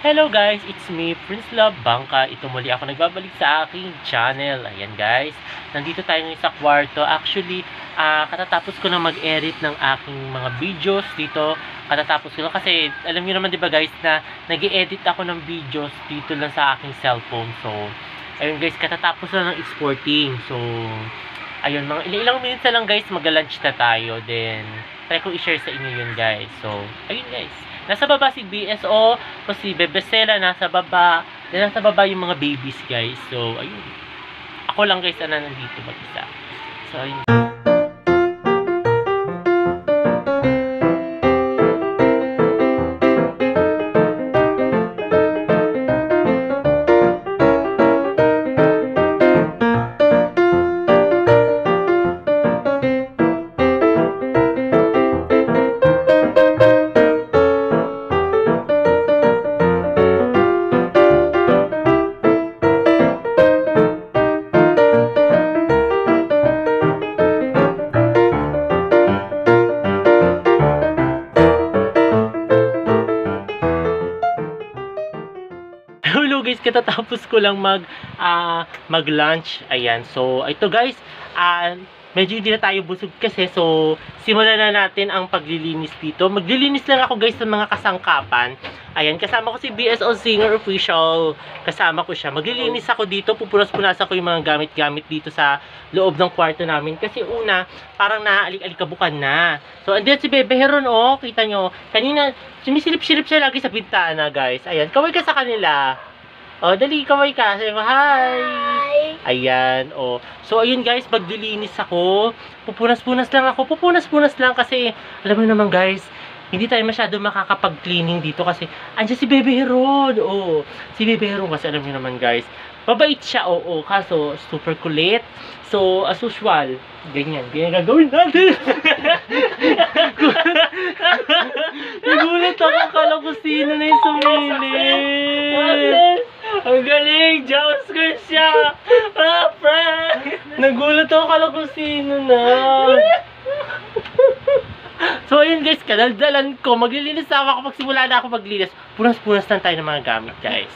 Hello guys, it's me, Prince Love Bangka. Ito muli ako nagbabalik sa aking channel. Ayan guys, nandito tayo ngayon sa kwarto. Actually, katatapos ko na mag-edit ng aking mga videos dito. Katatapos ko na kasi, alam niyo naman diba guys, na nag-edit ako ng videos dito lang sa aking cellphone. So, ayun guys, katatapos na ng exporting. So, ayun, mga ilang minutes na lang guys, mag-lunch na tayo. Then, try ko i-share sa inyo yun guys. So, ayun guys. Nasa baba si BSO, o si Bebesela, nasa baba. Then, nasa baba yung mga babies, guys. So, ayun. Ako lang, guys, na nandito mag-isa. So, ayun. Hello guys, katatapos ko lang mag-lunch. Ayan. So, ito guys, medyo hindi na tayo busog kasi. So, simulan na natin ang paglilinis dito. Maglilinis lang ako guys ng mga kasangkapan. Ayan, kasama ko si BSO Singer Official. Kasama ko siya. Maglilinis ako dito. Pupunas-punasan ko yung mga gamit-gamit dito sa loob ng kwarto namin. Kasi una, parang naalik-alikabukan na. So, andyan si Bebe Heron, oh. Kita nyo. Kanina, sumisilip-silip siya lagi sa bintana, guys. Ayan, kaway ka sa kanila. Oh, dali, kaway ka. Sabi mo, hi! Ayan, oh. So, ayun guys, maglilinis ako. Pupunas-punas lang ako. Pupunas-punas lang kasi, alam mo naman guys, hindi tayo masyado makakapag-cleaning dito kasi andyan si Bebe Heron. Oh, si Bebe Heron kasi alam niyo naman guys, mabait siya, oo, kaso super kulit. So, as usual, ganyan gagawin natin. Nagulat ako, kala ko sino na yung sumili. Ang galing, Jaws ko siya. Nagulat ako, kala ko sino na. So, ayun guys, kadaldalan ko. Maglilinis ako kapag simula na ako maglinis. Punas-punas lang tayo ng mga gamit, guys.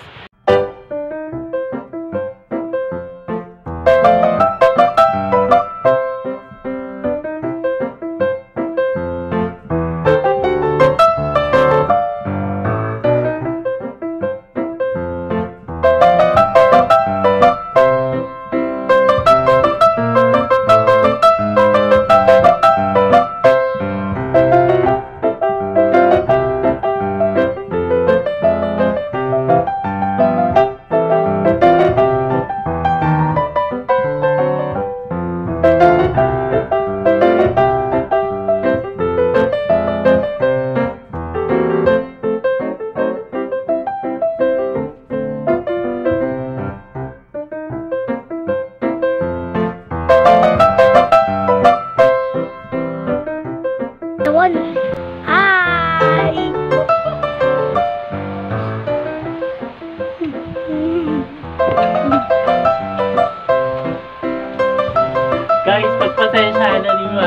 Guys, pagpasensyahan na niyo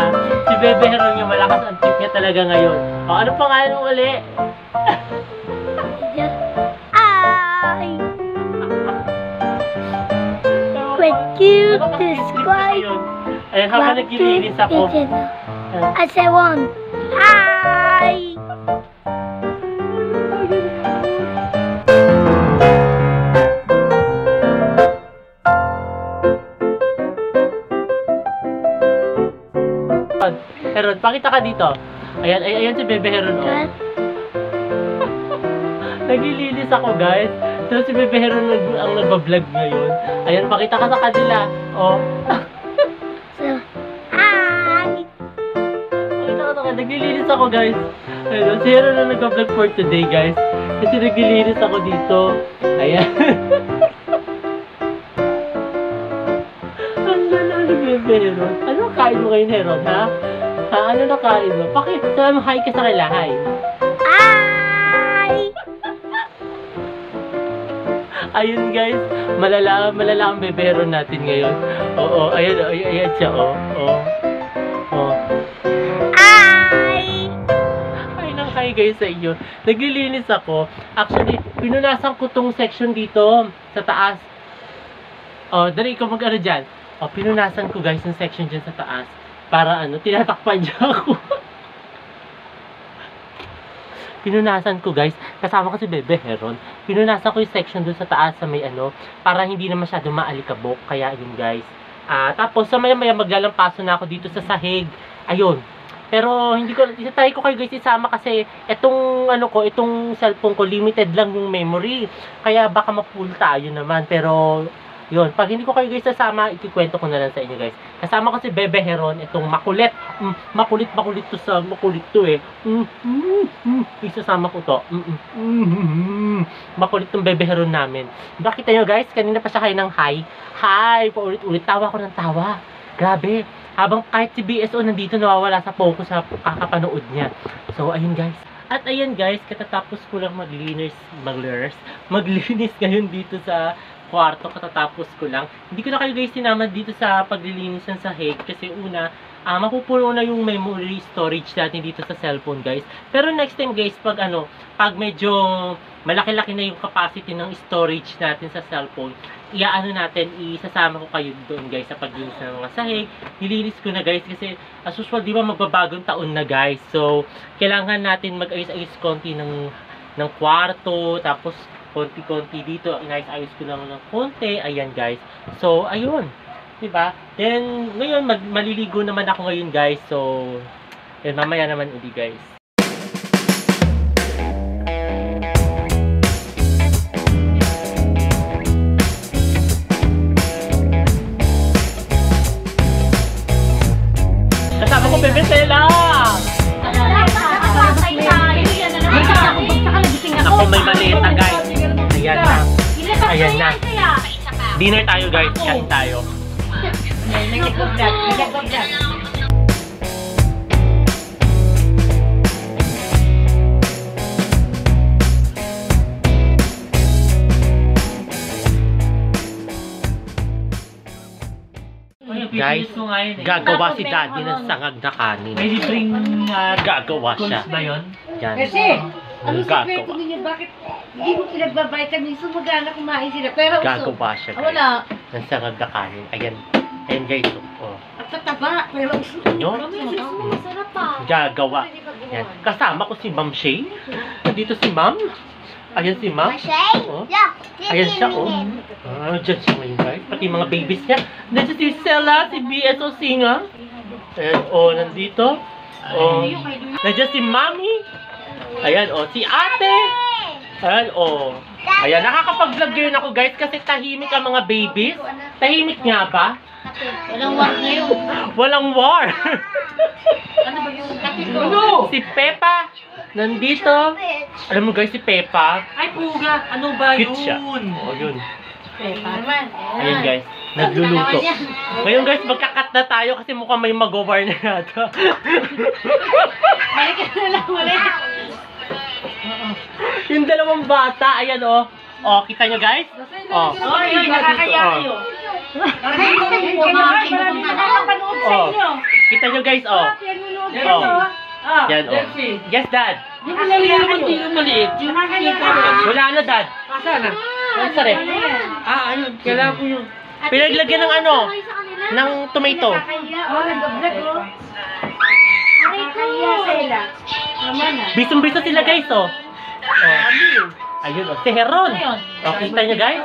si Bebe Heron yung malakas ang trip niya talaga ngayon. O, ano pangalan mo uli? Could you describe Ayan, habang naglilinis ako. I say one. Hi! Heron, pakita ka dito. Ayan, ayan si Bebe Heron. Oh. Naglilinis ako, guys. So, si Bebe Heron ang nagbablog ngayon. Ayan, pakita ka sa kanila. Oh. So, hi! Pakita ka sa kanila. Naglilinis ako, guys. Ayan, si Heron ang nagbablog for today, guys. Kasi naglilinis ako dito. Ayan. Ang lala ni Bebe Heron. Ano kain mo ngayon, Heron, ha? Ha? Ano na kain mo? Pakit, sabi mo, hi ka sa kanila, hi. Hi! Ayun guys, malala ang Bebe Heron natin ngayon. Oo, ayan siya, oh. Hi! Ay, nang hi kayo guys sa inyo. Naglilinis ako. Actually, pinunasan ko tong section dito sa taas. Oh, dali ikaw mag-ano dyan. Oh, pinunasan ko guys yung section dyan sa taas. Para ano, tinatakpan niya ako. Pinunasan ko guys, kasama ko si Bebe Heron. Pinunasan ko yung section doon sa taas sa may ano, para hindi na masyado maalikabok. Kaya yun guys. Tapos sa maya-maya maglalampaso na ako dito sa sahig. Ayun. Pero hindi ko, try ko kayo guys isama kasi itong ano ko, itong cellphone ko, limited lang yung memory. Kaya baka ma-full tayo naman. Pero yun, pag hindi ko kayo guys sasama, ikikwento ko na lang sa inyo guys. Kasama ko si Bebe Heron, itong makulit. Makulit to eh. Isasama ko to. Makulit tong Bebe Heron namin. Bakit nyo guys, kanina pa siya kayo ng hi, paulit-ulit, tawa ko ng tawa. Grabe. Habang kahit si BSO nandito, nawawala sa focus sa kakapanood niya. So, ayun guys. At ayun guys, katatapos ko lang maglinis ngayon dito sa kwarto, katatapos ko lang. Hindi ko na kayo guys sinama dito sa paglilinis ng sahig kasi una, mapupuno na yung memory storage natin dito sa cellphone guys. Pero next time guys, pag medyo malaki-laki na yung capacity ng storage natin sa cellphone, isasama ko kayo doon guys sa paglinis ng mga sahig. Nilinis ko na guys kasi as usual, di ba magbabagong taon na guys. So, kailangan natin mag-ayos-ayos konti ng kwarto, tapos konti-konti dito, inayos-ayos ko lang ng konti. Ayan guys. So, ayun. Diba? Then, ngayon, maliligo naman ako ngayon guys. So, yun, mamaya naman uli guys. Kasama ko, Bebe Stella! Ako may malita guys. Ayan na. Ayan na. Dinner tayo guys. Kain tayo. Guys, gagawa si Daddy ng sangag na kanin. May libreng Gagawa siya. ba yun? Yan. Kasi, ano sa Gagawa. kwento ninyo, bakit hindi mo pinagbabitamins, sumagana kumain sila, pero Gagawa siya guys. wala. Ng sangag na kanin. Ayan. Ayan guys. Oh. At tataba, pero Nyo? Masarap pa. Gagawa. Yan. Kasama ko si Ma'am Shay. Nandito si Ma'am. Ayan si Ma'am. Mashay? Oh. Yeah. Ayan siya, oh. Diyan siya ngayon, guys. Pati mga babies niya. Nandiyan si Stella, si BSO Singa. Ayan, oh, nandito. Oh. Nandiyan si Mami. Ayan, oh, si Ate. Ayan, oh. Ayan, nakakapag-vlog yun ako, guys, kasi tahimik ang mga babies. Tahimik nga ba? walang war ngayon. Walang war. Ano ba yung kapit ko? Si Peppa. Nandito. Alam mo, guys, si Peppa. Ay, puga! Ano ba yun? Cute siya. Oh, yun. Naman. Ayan guys, nagluluto. Ngayon guys, magkakat na tayo kasi mukhang may mag-over na yata. Balik ka na lang ulit. Yung dalawang bata, ayan oh. Oh, kita nyo guys? Oh. Ay, nakakaya kayo. Nakakapanood sa Oh. inyo. Kita nyo guys, oh. Oh. Yan oh. Yes, Dad. Yung maliit. Yung Wala na, Dad. Asa na? Ang sarap. Ayun. Kailangan ko yung... Pinaglagyan ng ano? Ng tomato. Nakakaya. Oh, nag-vlog oh. Nakakaya sila. Tama na. Bisong-biso sila guys, oh. Oh. Ayun oh. Si Heron. Oh, kita nyo guys?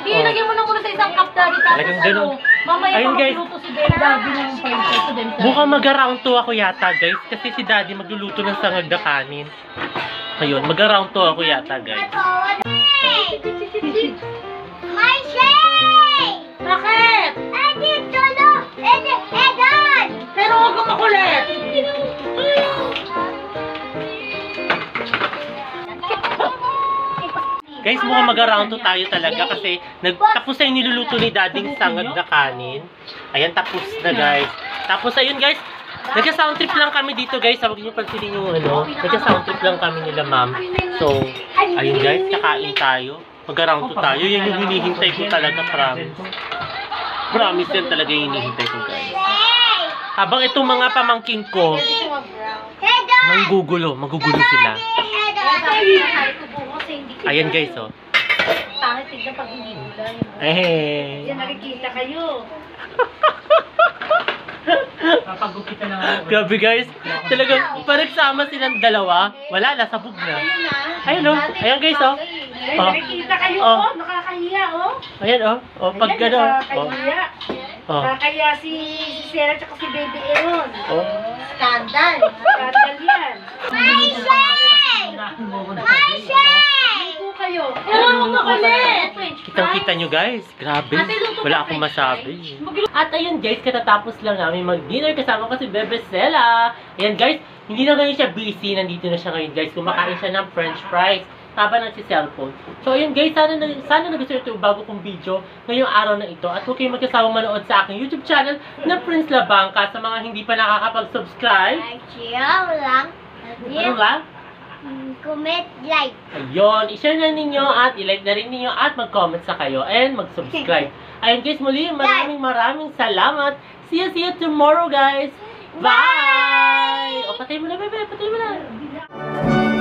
Ilagyan mo na muna sa isang cup daddy. Talagang ganun. Mamaya Ayun, guys. magluto si Daddy ng princess sa Denta. Mukhang mag-round 2 ako yata guys. Kasi si Daddy magluluto ng sangag na kanin. Ayun, mag-round 2 ako yata guys. Mashay! Bakit? Andito na! Edan! Pero huwag kang makulit. Guys, mukhang mag-round 2 tayo talaga kasi tapos na yung niluluto ni Dading sangag na kanin. Ayan, tapos na guys. Tapos ayun guys, nagka-sound trip lang kami dito guys. Huwag niyo pansinin yung ano. Nagka-sound trip lang kami nila ma'am. So, ayun guys, kakain tayo. Mag-round 2 tayo. Yan yung hinihintay ko talaga, promise. Promise yan talaga yung hinihintay ko guys. Habang itong mga pamangkin ko, Edan! Magugulo sila. Head on. Ayan guys, oh. Pangit tignan pag hindi ulan. Eh. Diyan nakikita kayo. Papagupitan na ako. Grabe guys. Talagang parang sama silang dalawa. Wala, nasabog na. Ayun, oh. Ayan guys, oh. Ay, Oh. nakikita kayo, Oh. oh. Nakakahiya, oh. Ayan, oh. Oh, pag Ayan, gano'n. Oh. nakakahiya. Oh. Nakakahiya si Sarah at si Baby Aaron. Oh. Scandal. Skandal yan. My shade! My shade! Luto kayo. Luto ulit. Kitang-kita nyo guys. Grabe. Ate, luto Wala ka, akong French masabi. At ayun guys, katatapos lang namin mag-dinner kasama ko si Bebe Sela. Ayan guys, hindi na ngayon siya busy. Nandito na siya ngayon guys. Kumakain siya ng french fries habang nagsi-cellphone. So ayun guys, sana nagustuhan ito bago kong video ngayong araw na ito. At huwag kayong magkasawang manood sa aking YouTube channel na Prince Labangka. Sa mga hindi pa nakakapag-subscribe. Chill lang. Ano lang? Comment, like. Ayun, i-share na ninyo at i-like na rin ninyo at mag-comment sa kayo and mag-subscribe. Ayun guys, muli maraming salamat. See you tomorrow guys. Bye! O, patay mo na, bebe. Patay mo na.